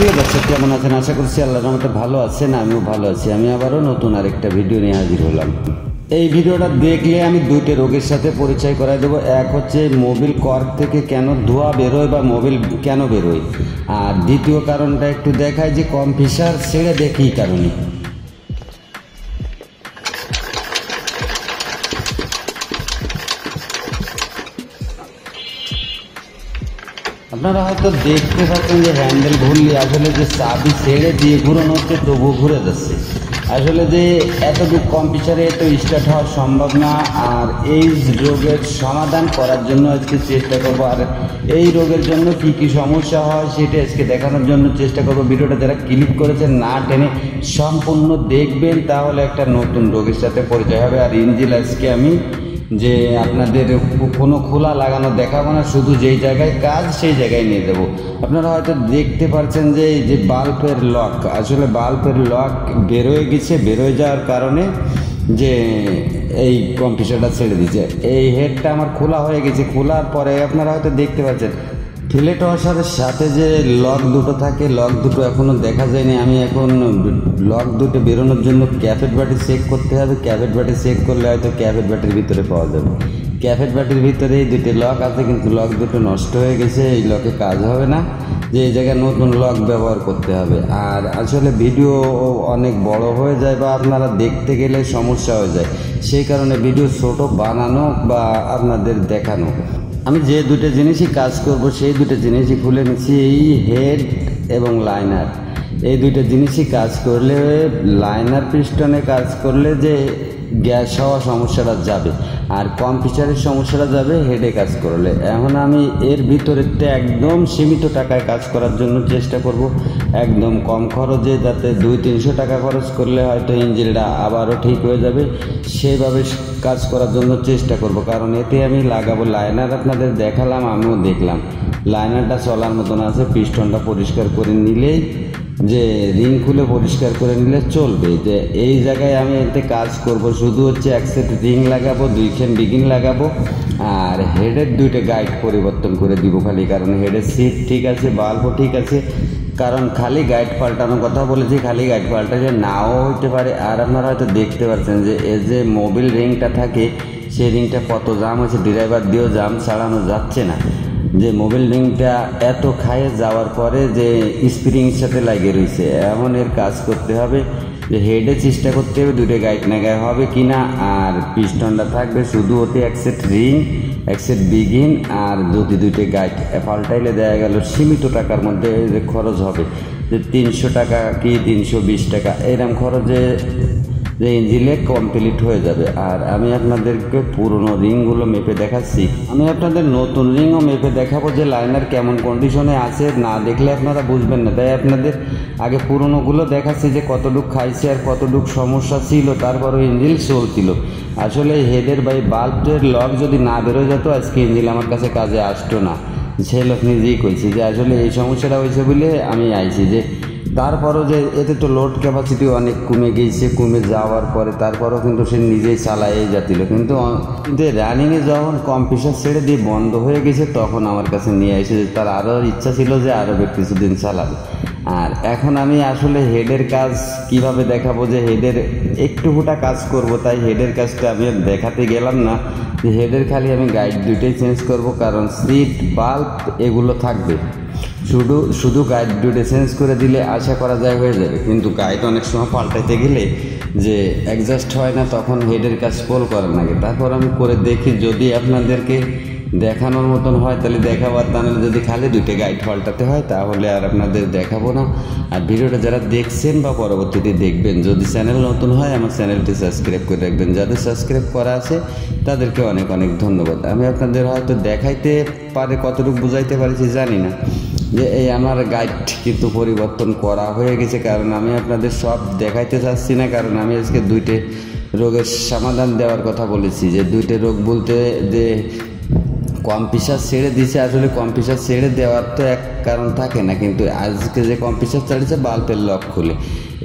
প্রিয় দর্শক, কেমন আছেন? আশা করছি আল্লাহর রহমতে ভালো আছেন। আমিও ভালো আছি। আমি আবারও নতুন আরেকটা ভিডিও নিয়ে হাজির হলাম। এই ভিডিওটা দেখলে আমি দুইটা রোগের সাথে পরিচয় করাই দেবো। এক হচ্ছে মোবিল কর্ক থেকে কেন ধোঁয়া বেরোয় বা মোবিল কেন বেরোয়, আর দ্বিতীয় কারণটা একটু দেখায় যে কম্প্রেসার ছেড়ে দেখি কারণে। আপনারা হয়তো দেখতে পাচ্ছেন যে হ্যান্ডেল ঘুরলে আসলে যে চাবি ছেড়ে দিয়ে ঘুরানো হচ্ছে তবুও ঘুরে যাচ্ছে। আসলে যে এতটুকু কম্প্রেসারে এত স্টার্ট হওয়া সম্ভব না। আর এই রোগের সমাধান করার জন্য আজকে চেষ্টা করবো, আর এই রোগের জন্য কি কি সমস্যা হয় সেটা আজকে দেখানোর জন্য চেষ্টা করবো। ভিডিওটা যারা ক্লিক করেছেন না টেনে সম্পূর্ণ দেখবেন, তাহলে একটা নতুন রোগের সাথে পরিচয় হবে। আর ইঞ্জিন আজকে আমি যে আপনাদের কোনো খোলা লাগানো দেখাবো না, শুধু যেই জায়গায় কাজ সেই জায়গায় নিয়ে দেবো। আপনারা হয়তো দেখতে পাচ্ছেন যে এই যে বাল্বের লক, আসলে বাল্বের লক বেরোয় গেছে। বেরোয় যাওয়ার কারণে যে এই কম্প্রেসারটা ছেড়ে দিচ্ছে। এই হেডটা আমার খোলা হয়ে গেছে। খোলার পরে আপনারা হয়তো দেখতে পাচ্ছেন ফিলেট ওয়াশারের সাথে যে লক দুটো থাকে, লক দুটো এখনও দেখা যায়নি। আমি এখন লক দুটো বেরোনোর জন্য ক্যাফেট বাটি চেক করতে হবে। ক্যাফেট বাটি চেক করলে হয়তো ক্যাফেট বাটির ভিতরে পাওয়া যাবে। ক্যাফেট বাটির ভিতরে এই দুটি লক আছে, কিন্তু লক দুটো নষ্ট হয়ে গেছে। এই লকে কাজ হবে না, যে এই জায়গায় নতুন লক ব্যবহার করতে হবে। আর আসলে ভিডিও অনেক বড় হয়ে যায় বা আপনারা দেখতে গেলে সমস্যা হয়ে যায়, সেই কারণে ভিডিও ছোট বানানো বা আপনাদের দেখানো। আমি যে দুটো জিনিসই কাজ করব সেই দুটো জিনিসই খুলে নিচ্ছি। এই হেড এবং লাইনার, এই দুটো জিনিসই কাজ করলে, লাইনার পিস্টনে কাজ করলে যে গ্যাস হওয়া সমস্যাটা যাবে, আর কম্প্রেসারের সমস্যাটা যাবে হেডে কাজ করলে। এখন আমি এর ভিতরে একদম সীমিত টাকায় কাজ করার জন্য চেষ্টা করব, একদম কম খরচে, যাতে 200-300 টাকা খরচ করলে হয়তো ইঞ্জিনটা আবারও ঠিক হয়ে যাবে। সেভাবে কাজ করার জন্য চেষ্টা করব, কারণ এতে আমি লাগাবো লাইনার। আপনাদের দেখালাম, আমিও দেখলাম লাইনারটা চলার মতন আছে। পিস্টনটা পরিষ্কার করে নিলেই, যে রিং খুলে পরিষ্কার করে নিলে চলবে। যে এই জায়গায় আমি এতে কাজ করব, শুধু হচ্ছে এক সেট রিং লাগাবো, 2 বিগিন লাগাবো, আর হেডের 2টা গাইড পরিবর্তন করে দিব খালি। কারণ হেডের সিট ঠিক আছে, বাল্বও ঠিক আছে, কারণ খালি গাইড পাল্টানোর কথা বলেছি, খালি গাইড পাল্টালে নাও হইতে পারে। আর আপনারা হয়তো দেখতে পাচ্ছেন যে এই যে মোবিল রিংটা থাকে, সেই রিংটা কত জাম হয়েছে, ড্রাইভার দিয়েও জাম ছাড়ানো যাচ্ছে না। যে মোবিল রিংটা এত খায়ে যাওয়ার পরে যে স্প্রিংয়ের সাথে লাগিয়ে রয়েছে। এমন এর কাজ করতে হবে যে হেডে চেষ্টা করতে হবে 2টা গাইড লাগায় হবে কি না, আর পিস্টনটা থাকবে শুধু ওতে এক সেট রিং, এক সেট বিগিন, আর যদি 2টা গাইড পাল্টাইলে দেয়া গেল সীমিত টাকার মধ্যে খরচ হবে, যে 300 টাকা কি 320 টাকা এরকম খরচে যে ইঞ্জিনে কমপ্লিট হয়ে যাবে। আর আমি আপনাদেরকে পুরনো রিংগুলো মেপে দেখাচ্ছি। আমি আপনাদের নতুন রিংও মেপে দেখাবো যে লাইনার কেমন কন্ডিশনে আছে। না দেখলে আপনারা বুঝবেন না, তাই আপনাদের আগে পুরনোগুলো দেখাচ্ছি যে কতটুক খাইছে আর কতটুক সমস্যা ছিল, তারপরও ইঞ্জিন চলছিল। আসলে হেডের বা বাল্বের লক যদি না বেরোয় যেত, আজকে ইঞ্জিন আমার কাছে কাজে আসতো না। সে লোক নিজেই কইছি যে আসলে এই সমস্যাটা হয়েছে বলে আমি আইছি। যে তারপরও যে এতে তো লোড ক্যাপাসিটি অনেক কমে গিয়েছে, কমে যাওয়ার পরে তারপরও কিন্তু সে নিজেই চালায় যাচ্ছিল। কিন্তু রানিংয়ে যখন কম্প্রেসার ছেড়ে দিয়ে বন্ধ হয়ে গেছে, তখন আমার কাছে নিয়ে এসে তার আরও ইচ্ছা ছিল যে আরও কিছুদিন চালাবে। আর এখন আমি আসলে হেডের কাজ কিভাবে দেখাবো, যে হেডের একটু ফুটা কাজ করব, তাই হেডের কাজটা আমি দেখাতে গেলাম না। যে হেডের খালি আমি গাইড 2টাই চেঞ্জ করব, কারণ সিট বাল্ব এগুলো থাকবে। শুধু গাইড 2টা চেঞ্জ করে দিলে আশা করা যায় হয়ে যাবে, কিন্তু গাইড অনেক সময় পাল্টাইতে গেলে যে অ্যাডজাস্ট হয় না, তখন হেডের কাজ ফোল করে না। তারপর আমি করে দেখি, যদি আপনাদেরকে দেখানোর মতন হয় তাহলে দেখাবো, আর তাহলে যদি খালি 2টা গাইড পাল্টাতে হয় তাহলে আর আপনাদের দেখাবো না। আর ভিডিওটা যারা দেখছেন বা পরবর্তীতে দেখবেন, যদি চ্যানেল নতুন হয় আমার চ্যানেলটি সাবস্ক্রাইব করে রাখবেন। যাদের সাবস্ক্রাইব করা আছে তাদেরকে অনেক অনেক ধন্যবাদ। আমি আপনাদের হয়তো দেখাইতে পারে, কতটুকু বুঝাইতে পারছি জানি না, যে এই আমার গাইড কিন্তু পরিবর্তন করা হয়ে গেছে। কারণ আমি আপনাদের সব দেখাইতে চাচ্ছি না, কারণ আমি আজকে 2টা রোগের সমাধান দেওয়ার কথা বলেছি। যে 2টা রোগ বলতে যে কম্প্রেসার ছেড়ে দিছে, আসলে কম্প্রেসার ছেড়ে দেওয়ার তো এক কারণ থাকে না, কিন্তু আজকে যে কম্প্রেসার চালিয়েছে বাল্বের লক খুলে,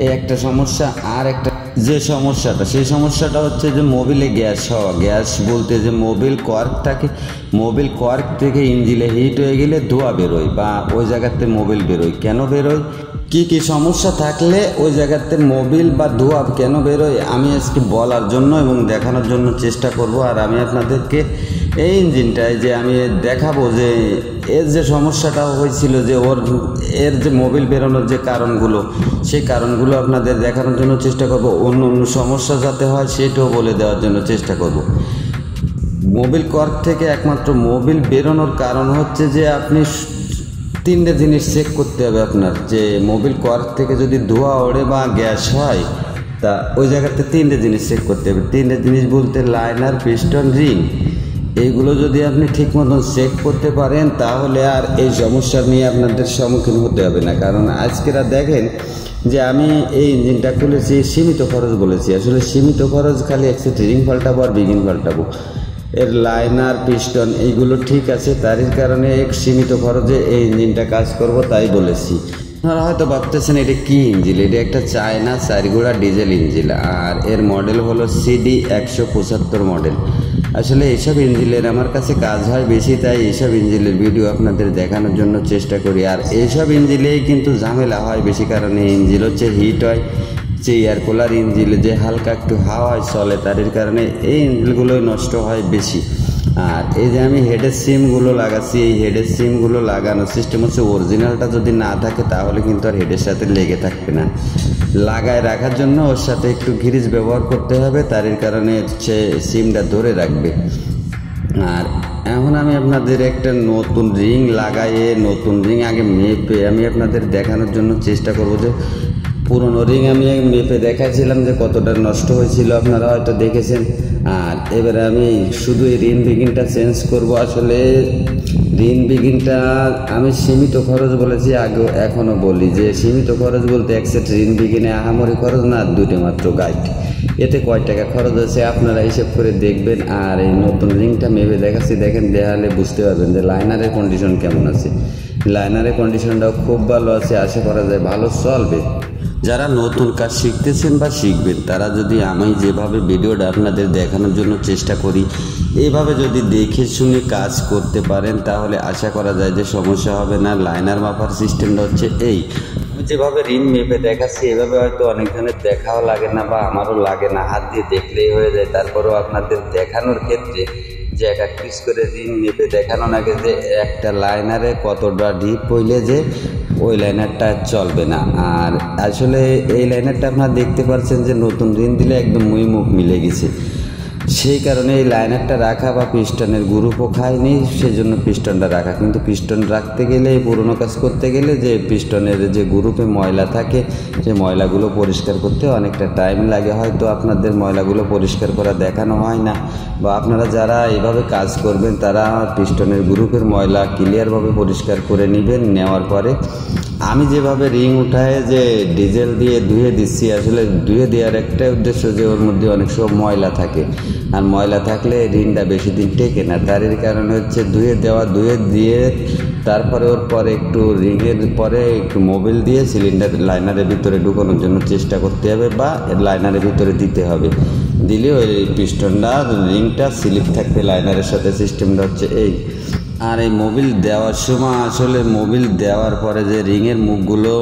এই একটা সমস্যা। আর একটা যে সমস্যাটা, সেই সমস্যাটা হচ্ছে যে মোবিলে গ্যাস হওয়া। গ্যাস বলতে যে মোবিল কর্ক থাকে, মোবিল কর্ক থেকে ইঞ্জিনে হিট হয়ে গেলে ধোঁয়া বেরোয় বা ওই জায়গাতে মোবিল বেরোয়। কেন বেরোয়, কি কি সমস্যা থাকলে ওই জায়গাতে মোবিল বা ধোঁয়া কেন বেরোয়, আমি আজকে বলার জন্য এবং দেখানোর জন্য চেষ্টা করব। আর আমি আপনাদেরকে এই ইঞ্জিনটায় যে আমি দেখাবো যে এর যে সমস্যাটা হয়েছিল, যে এর যে মোবিল বেরোনোর যে কারণগুলো, সেই কারণগুলো আপনাদের দেখানোর জন্য চেষ্টা করব। অন্য অন্য সমস্যা যাতে হয় সেটাও বলে দেওয়ার জন্য চেষ্টা করব। মোবিল কর্ক থেকে একমাত্র মোবিল বেরোনোর কারণ হচ্ছে যে আপনি 3টে জিনিস চেক করতে হবে আপনার। যে মোবিল কর্ক থেকে যদি ধোঁয়া ওড়ে বা গ্যাস হয়, তা ওই জায়গাতে 3টে জিনিস চেক করতে হবে। 3টে জিনিস বলতে লাইনার, পিস্টন, রিং। এইগুলো যদি আপনি ঠিক মতন চেক করতে পারেন তাহলে আর এই সমস্যা নিয়ে আপনাদের সম্মুখীন হতে হবে না। কারণ আজকেরা দেখেন যে আমি এই ইঞ্জিনটা খুলেছি সীমিত খরচ বলেছি, আসলে সীমিত খরচ খালি একসাথে রিং পাল্টাবো আর বিগিন পাল্টাবো। এর লাইনার, পিস্টন এইগুলো ঠিক আছে, তারই কারণে এক সীমিত খরচে এই ইঞ্জিনটা কাজ করব তাই বলেছি। আপনারা হয়তো ভাবতেছেন এটা কি ইঞ্জিন, এটা একটা চায়না 4 ঘোড়া ডিজেল ইঞ্জিন, আর এর মডেল হলো CD 175 মডেল। আসলে এইসব ইঞ্জিনের আমার কাছে কাজ হয় বেশি, তাই এইসব ইঞ্জিনের ভিডিও আপনাদের দেখানোর জন্য চেষ্টা করি। আর এইসব ইঞ্জিনেই কিন্তু ঝামেলা হয় বেশি, কারণে ইঞ্জিন হচ্ছে হিট হয়। যে এয়ার কুলার ইঞ্জিনে যে হালকা একটু হাওয়ায় চলে, তার কারণে এই ইঞ্জিনগুলোই নষ্ট হয় বেশি। আর এই যে আমি হেডের সিমগুলো লাগাচ্ছি, এই হেডের সিমগুলো লাগানোর সিস্টেম হচ্ছে অরিজিনালটা যদি না থাকে তাহলে কিন্তু আর হেডের সাথে লেগে থাকবে না। লাগায় রাখার জন্য ওর সাথে একটু গ্রিজ ব্যবহার করতে হবে, তার কারণে হচ্ছে সিমটা ধরে রাখবে। আর এখন আমি আপনাদের একটা নতুন রিং লাগাইয়ে, নতুন রিং আগে মেপে আমি আপনাদের দেখানোর জন্য চেষ্টা করব। যে পুরনো রিং আমি মেপে দেখাইছিলাম যে কতটা নষ্ট হয়েছিল, আপনারা হয়তো দেখেছেন। আর এবারে আমি শুধু এই রিং বিগিনটা চেঞ্জ করব। আসলে রিং বিগিনটা আমি সীমিত খরচ বলেছি, আগে এখনও বলি যে সীমিত খরচ বলতে এক সেট রিং বিগিনে আহামরি খরচ না, 2টে মাত্র গাইড। এতে কয় টাকা খরচ আছে আপনারা হিসেব করে দেখবেন। আর এই নতুন রিংটা মেপে দেখাচ্ছি, দেখেন, দেখালে বুঝতে পারবেন যে লাইনারের কন্ডিশন কেমন আছে। লাইনারের কন্ডিশনটাও খুব ভালো আছে, আশা করা যায় ভালো চলবে। যারা নতুন কাজ শিখতেছেন বা শিখবেন, তারা যদি আমি যেভাবে ভিডিওটা আপনাদের দেখানোর জন্য চেষ্টা করি এইভাবে যদি দেখে শুনে কাজ করতে পারেন তাহলে আশা করা যায় যে সমস্যা হবে না। লাইনার মাপার সিস্টেমটা হচ্ছে এই, আমি যেভাবে রিং মেপে দেখাচ্ছি এভাবে হয়তো অনেকজনের দেখাও লাগে না বা আমারও লাগে না, হাত দিয়ে দেখলেই হয়ে যায়। তারপরেও আপনাদের দেখানোর ক্ষেত্রে যে এক পিস করে রিং মেপে দেখানো লাগে যে একটা লাইনারে কতটা ডিপ হইলে যে ওই লাইনারটা চলবে না। আর আসলে এই লাইনারটা আপনারা দেখতে পাচ্ছেন যে নতুন রিং দিলে একদম মুখ মিলে গেছে, সেই কারণে এই লাইনারটা রাখা বা পিস্টনের গ্রুপও খায়নি, সেজন্য পিস্টনটা রাখা। কিন্তু পিস্টন রাখতে গেলে, পুরোনো কাজ করতে গেলে যে পিস্টনের যে গ্রুপে ময়লা থাকে সেই ময়লাগুলো পরিষ্কার করতে অনেকটা টাইম লাগে। হয়তো আপনাদের ময়লাগুলো পরিষ্কার করা দেখানো হয় না, বা আপনারা যারা এইভাবে কাজ করবেন তারা পিস্টনের গ্রুপের ময়লা ক্লিয়ারভাবে পরিষ্কার করে নেবেন। নেওয়ার পরে আমি যেভাবে রিং উঠায় যে ডিজেল দিয়ে ধুয়ে দিচ্ছি, আসলে ধুয়ে দেওয়ার একটা উদ্দেশ্য যে ওর মধ্যে অনেক সব ময়লা থাকে, আর ময়লা থাকলে রিংটা বেশি দিন টেকে না। তার কারণে হচ্ছে ধুয়ে দিয়ে তারপরে ওর পরে একটু রিংয়ের পরে একটু মোবিল দিয়ে সিলিন্ডার লাইনারের ভিতরে ঢুকানোর জন্য চেষ্টা করতে হবে বা লাইনারের ভিতরে দিতে হবে। দিলে ওই পিস্টনটা রিংটা স্লিপ থাকবে লাইনারের সাথে। সিস্টেমটা হচ্ছে এই। আর এই মোবিল দেওয়ার সময় আসলে মোবিল দেওয়ার পরে যে রিংয়ের মুখগুলো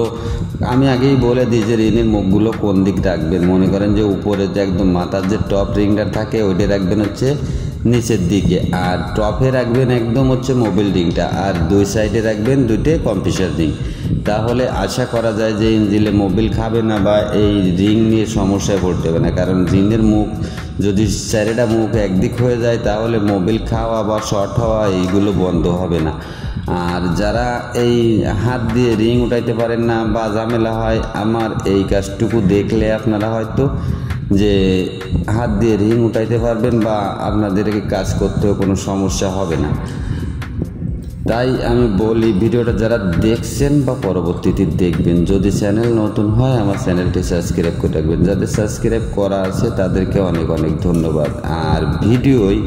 আমি আগেই বলে দিই যে রিংয়ের মুখগুলো কোন দিক রাখবেন। মনে করেন যে উপরে যে একদম মাথার যে টপ রিংটা থাকে ওইটা রাখবেন হচ্ছে নিচের দিকে, আর টপে রাখবেন একদম হচ্ছে মোবিল রিংটা, আর দুই সাইডে রাখবেন 2টে কম্প্রেসার রিং। তাহলে আশা করা যায় যে ইঞ্জিনে মোবিল খাবে না বা এই রিং নিয়ে সমস্যায় পড়তে হবে না। কারণ রিংয়ের মুখ যদি 4টা মুখ একদিক হয়ে যায় তাহলে মোবিল খাওয়া বা শর্ট হওয়া এইগুলো বন্ধ হবে না। আর যারা এই হাত দিয়ে রিং উঠাইতে পারেন না বা ঝামেলা হয়, আমার এই কাজটুকু দেখলে আপনারা হয়তো যে হাত দিয়ে রিং উঠাইতে পারবেন বা আপনাদেরকে কাজ করতেও কোনো সমস্যা হবে না। তাই আমি বলি ভিডিওটা যারা দেখছেন বা পরবর্তীতে দেখবেন, যদি চ্যানেল নতুন হয় আমার চ্যানেলটি সাবস্ক্রাইব করে রাখবেন। যাদের সাবস্ক্রাইব করা আছে তাদেরকে অনেক অনেক ধন্যবাদ। আর ভিডিওই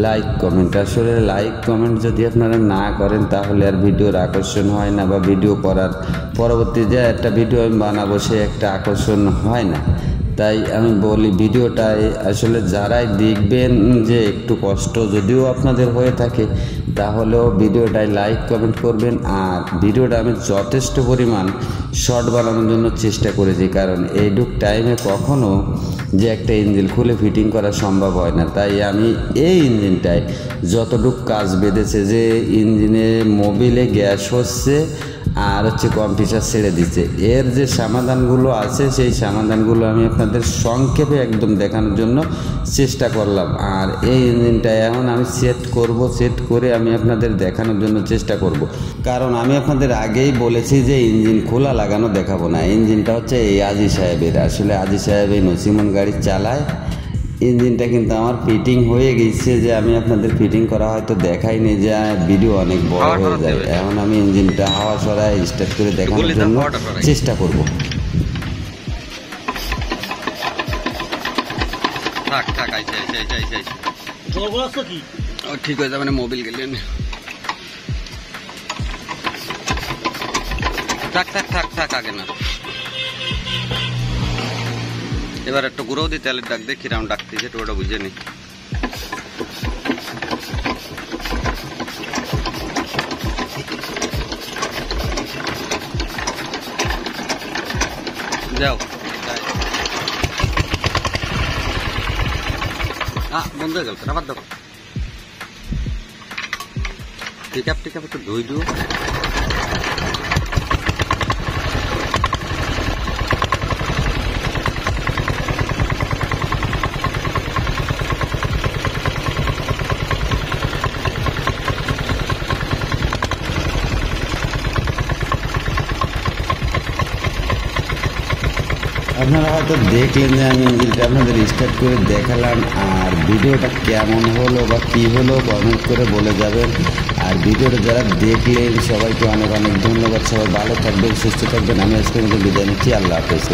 লাইক কমেন্ট, আসলে লাইক কমেন্ট যদি আপনারা না করেন তাহলে আর ভিডিওর আকর্ষণ হয় না, বা ভিডিও করার পরবর্তী যে একটা ভিডিও আমি বানাবো সে একটা আকর্ষণ হয় না। তাই আমি বলি ভিডিওটায় আসলে যারাই দেখবেন যে একটু কষ্ট যদিও আপনাদের হয়ে থাকে তাহলেও ভিডিওটায় লাইক কমেন্ট করবেন। আর ভিডিওটা আমি যথেষ্ট পরিমাণ শর্ট বানানোর জন্য চেষ্টা করেছি, কারণ এইটুক টাইমে কখনো যে একটা ইঞ্জিন খুলে ফিটিং করা সম্ভব হয় না। তাই আমি এই ইঞ্জিনটায় যতটুক কাজ বেঁধেছে যে ইঞ্জিনে মোবিলে গ্যাস হচ্ছে আর হচ্ছে কম্প্রেসার ছেড়ে দিচ্ছে, এর যে সমাধানগুলো আছে সেই সমাধানগুলো আমি আপনাদের সংক্ষেপে একদম দেখানোর জন্য চেষ্টা করলাম। আর এই ইঞ্জিনটা এখন আমি সেট করে আমি আপনাদের দেখানোর জন্য চেষ্টা করব, কারণ আমি আপনাদের আগেই বলেছি যে ইঞ্জিন খোলা লাগানো দেখাবো না। ইঞ্জিনটা হচ্ছে এই আজি সাহেবের, আসলে আজি সাহেব এই নসিমন গাড়ি চালায়। ইঞ্জিনটা কিন্তু আমার ফিটিং হয়ে গেছে, যে আমি আপনাদের ফিটিং করা হয়তো দেখাইনি, যে ভিডিও অনেক বড় হয়ে যায়। এখন আমি ইঞ্জিনটা হাওয়া সরায় স্টার্ট করে দেখানোর জন্য চেষ্টা করব। ঠিক হয়ে যাবে না, মোবিল গেলেন। থাক আগে না, এবার একটু ঘুরেও দিই, তেলের ডাক দিয়ে কিরাম ডাকতেছে একটু ওটা বুঝে নি। যাও বন্ধ হয়ে গেল, আবার দেখো। ঠিক আছে একটু ধুই দিও। আপনারা হয়তো দেখলেন যে আমি ইঞ্জিনটা আপনাদের স্টার্ট করে দেখালাম। আর ভিডিওটা কেমন হলো বা কী হলো কমেন্ট করে বলে যাবেন। আর ভিডিওটা যারা দেখলেন সবাইকে অনেক অনেক ধন্যবাদ। সবাই ভালো থাকবেন, সুস্থ থাকবেন। আমি আজকের মধ্যে বিদায় নিচ্ছি। আল্লাহ হাফেজ।